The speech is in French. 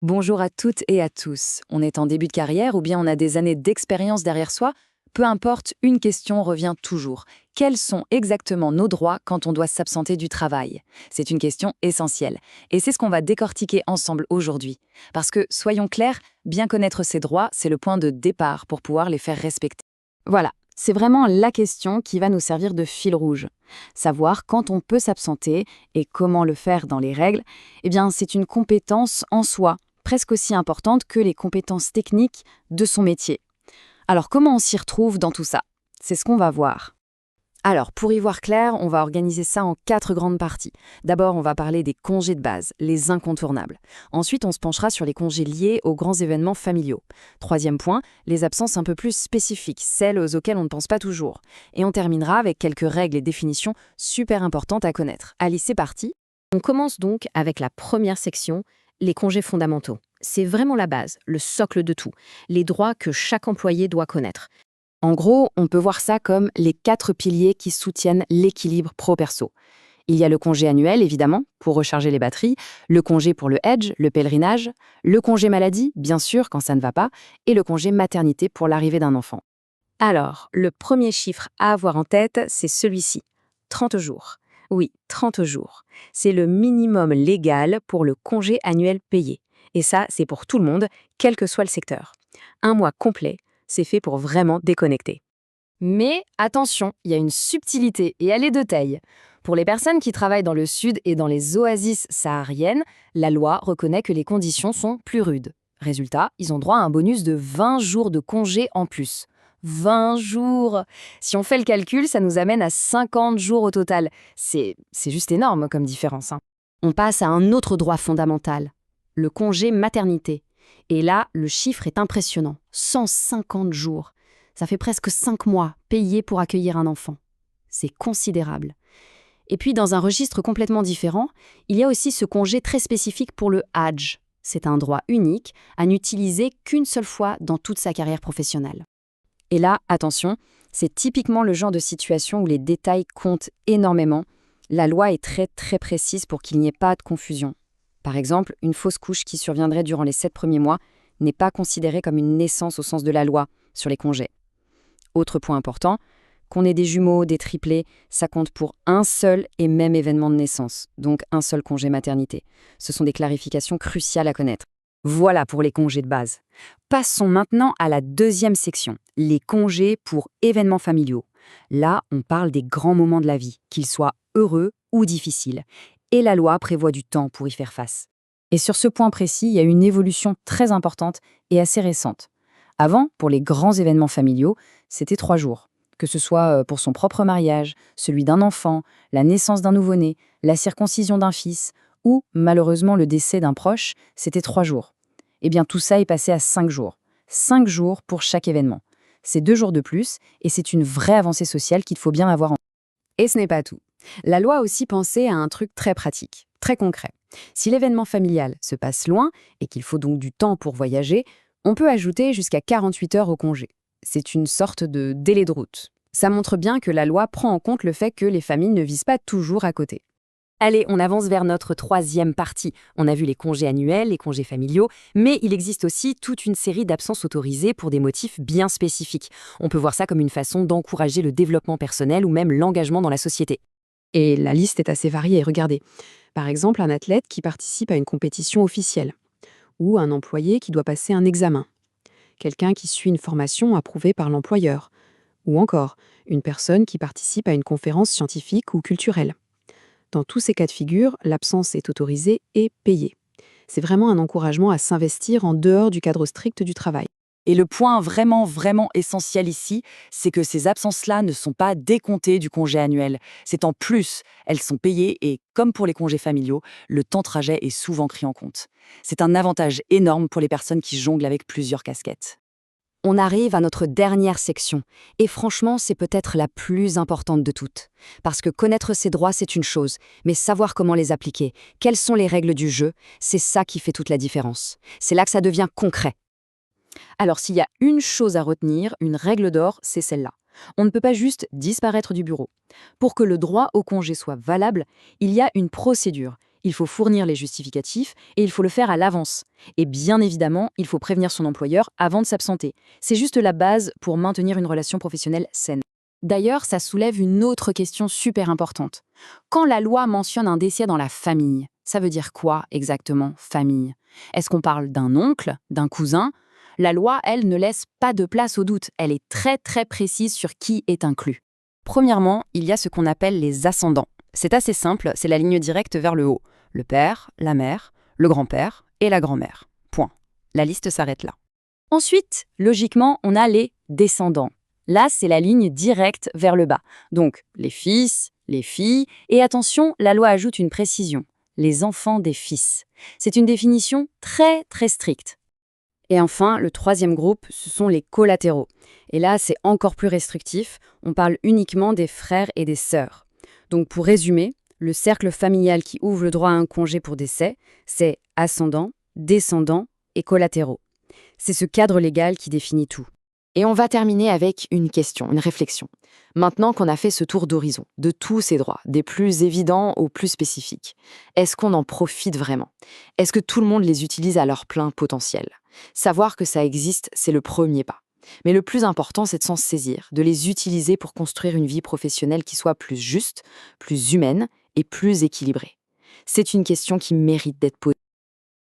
Bonjour à toutes et à tous. On est en début de carrière ou bien on a des années d'expérience derrière soi. Peu importe, une question revient toujours. Quels sont exactement nos droits quand on doit s'absenter du travail? C'est une question essentielle. Et c'est ce qu'on va décortiquer ensemble aujourd'hui. Parce que, soyons clairs, bien connaître ses droits, c'est le point de départ pour pouvoir les faire respecter. Voilà, c'est vraiment la question qui va nous servir de fil rouge. Savoir quand on peut s'absenter et comment le faire dans les règles, eh bien, c'est une compétence en soi, presque aussi importante que les compétences techniques de son métier. Alors, comment on s'y retrouve dans tout ça? C'est ce qu'on va voir. Alors, pour y voir clair, on va organiser ça en 4 grandes parties. D'abord, on va parler des congés de base, les incontournables. Ensuite, on se penchera sur les congés liés aux grands événements familiaux. Troisième point, les absences un peu plus spécifiques, celles auxquelles on ne pense pas toujours. Et on terminera avec quelques règles et définitions super importantes à connaître. Allez, c'est parti. On commence donc avec la première section, les congés fondamentaux. C'est vraiment la base, le socle de tout, les droits que chaque employé doit connaître. En gros, on peut voir ça comme les 4 piliers qui soutiennent l'équilibre pro-perso. Il y a le congé annuel, évidemment, pour recharger les batteries, le congé pour le hedge, le pèlerinage, le congé maladie, bien sûr, quand ça ne va pas, et le congé maternité pour l'arrivée d'un enfant. Alors, le premier chiffre à avoir en tête, c'est celui-ci, 30 jours. Oui, 30 jours. C'est le minimum légal pour le congé annuel payé. Et ça, c'est pour tout le monde, quel que soit le secteur. Un mois complet, c'est fait pour vraiment déconnecter. Mais attention, il y a une subtilité et elle est de taille. Pour les personnes qui travaillent dans le sud et dans les oasis sahariennes, la loi reconnaît que les conditions sont plus rudes. Résultat, ils ont droit à un bonus de 20 jours de congé en plus. 20 jours! Si on fait le calcul, ça nous amène à 50 jours au total. C'est juste énorme comme différence, hein. On passe à un autre droit fondamental, le congé maternité. Et là, le chiffre est impressionnant, 150 jours. Ça fait presque 5 mois payés pour accueillir un enfant. C'est considérable. Et puis, dans un registre complètement différent, il y a aussi ce congé très spécifique pour le Hadj. C'est un droit unique à n'utiliser qu'une seule fois dans toute sa carrière professionnelle. Et là, attention, c'est typiquement le genre de situation où les détails comptent énormément. La loi est très très précise pour qu'il n'y ait pas de confusion. Par exemple, une fausse couche qui surviendrait durant les 7 premiers mois n'est pas considérée comme une naissance au sens de la loi sur les congés. Autre point important, qu'on ait des jumeaux, des triplés, ça compte pour un seul et même événement de naissance, donc un seul congé maternité. Ce sont des clarifications cruciales à connaître. Voilà pour les congés de base. Passons maintenant à la deuxième section, les congés pour événements familiaux. Là, on parle des grands moments de la vie, qu'ils soient heureux ou difficiles. Et la loi prévoit du temps pour y faire face. Et sur ce point précis, il y a une évolution très importante et assez récente. Avant, pour les grands événements familiaux, c'était 3 jours. Que ce soit pour son propre mariage, celui d'un enfant, la naissance d'un nouveau-né, la circoncision d'un fils, ou, malheureusement, le décès d'un proche, c'était 3 jours. Eh bien, tout ça est passé à 5 jours. 5 jours pour chaque événement. C'est 2 jours de plus, et c'est une vraie avancée sociale qu'il faut bien avoir en tête. Et ce n'est pas tout. La loi a aussi pensé à un truc très pratique, très concret. Si l'événement familial se passe loin, et qu'il faut donc du temps pour voyager, on peut ajouter jusqu'à 48 heures au congé. C'est une sorte de délai de route. Ça montre bien que la loi prend en compte le fait que les familles ne visent pas toujours à côté. Allez, on avance vers notre troisième partie. On a vu les congés annuels, les congés familiaux, mais il existe aussi toute une série d'absences autorisées pour des motifs bien spécifiques. On peut voir ça comme une façon d'encourager le développement personnel ou même l'engagement dans la société. Et la liste est assez variée, regardez. Par exemple, un athlète qui participe à une compétition officielle, ou un employé qui doit passer un examen, quelqu'un qui suit une formation approuvée par l'employeur, ou encore une personne qui participe à une conférence scientifique ou culturelle. Dans tous ces cas de figure, l'absence est autorisée et payée. C'est vraiment un encouragement à s'investir en dehors du cadre strict du travail. Et le point vraiment essentiel ici, c'est que ces absences-là ne sont pas décomptées du congé annuel. C'est en plus, elles sont payées et, comme pour les congés familiaux, le temps de trajet est souvent pris en compte. C'est un avantage énorme pour les personnes qui jonglent avec plusieurs casquettes. On arrive à notre dernière section, et franchement, c'est peut-être la plus importante de toutes. Parce que connaître ses droits, c'est une chose, mais savoir comment les appliquer, quelles sont les règles du jeu, c'est ça qui fait toute la différence. C'est là que ça devient concret. Alors s'il y a une chose à retenir, une règle d'or, c'est celle-là. On ne peut pas juste disparaître du bureau. Pour que le droit au congé soit valable, il y a une procédure. Il faut fournir les justificatifs et il faut le faire à l'avance. Et bien évidemment, il faut prévenir son employeur avant de s'absenter. C'est juste la base pour maintenir une relation professionnelle saine. D'ailleurs, ça soulève une autre question super importante. Quand la loi mentionne un décès dans la famille, ça veut dire quoi exactement, famille? Est-ce qu'on parle d'un oncle, d'un cousin? La loi, elle, ne laisse pas de place au doute. Elle est très très précise sur qui est inclus. Premièrement, il y a ce qu'on appelle les ascendants. C'est assez simple, c'est la ligne directe vers le haut. Le père, la mère, le grand-père et la grand-mère. Point. La liste s'arrête là. Ensuite, logiquement, on a les descendants. Là, c'est la ligne directe vers le bas. Donc, les fils, les filles, et attention, la loi ajoute une précision. Les enfants des fils. C'est une définition très très stricte. Et enfin, le troisième groupe, ce sont les collatéraux. Et là, c'est encore plus restrictif. On parle uniquement des frères et des sœurs. Donc, pour résumer, le cercle familial qui ouvre le droit à un congé pour décès, c'est ascendants, descendants et collatéraux. C'est ce cadre légal qui définit tout. Et on va terminer avec une question, une réflexion. Maintenant qu'on a fait ce tour d'horizon, de tous ces droits, des plus évidents aux plus spécifiques, est-ce qu'on en profite vraiment? Est-ce que tout le monde les utilise à leur plein potentiel? Savoir que ça existe, c'est le premier pas. Mais le plus important, c'est de s'en saisir, de les utiliser pour construire une vie professionnelle qui soit plus juste, plus humaine et plus équilibrée. C'est une question qui mérite d'être posée.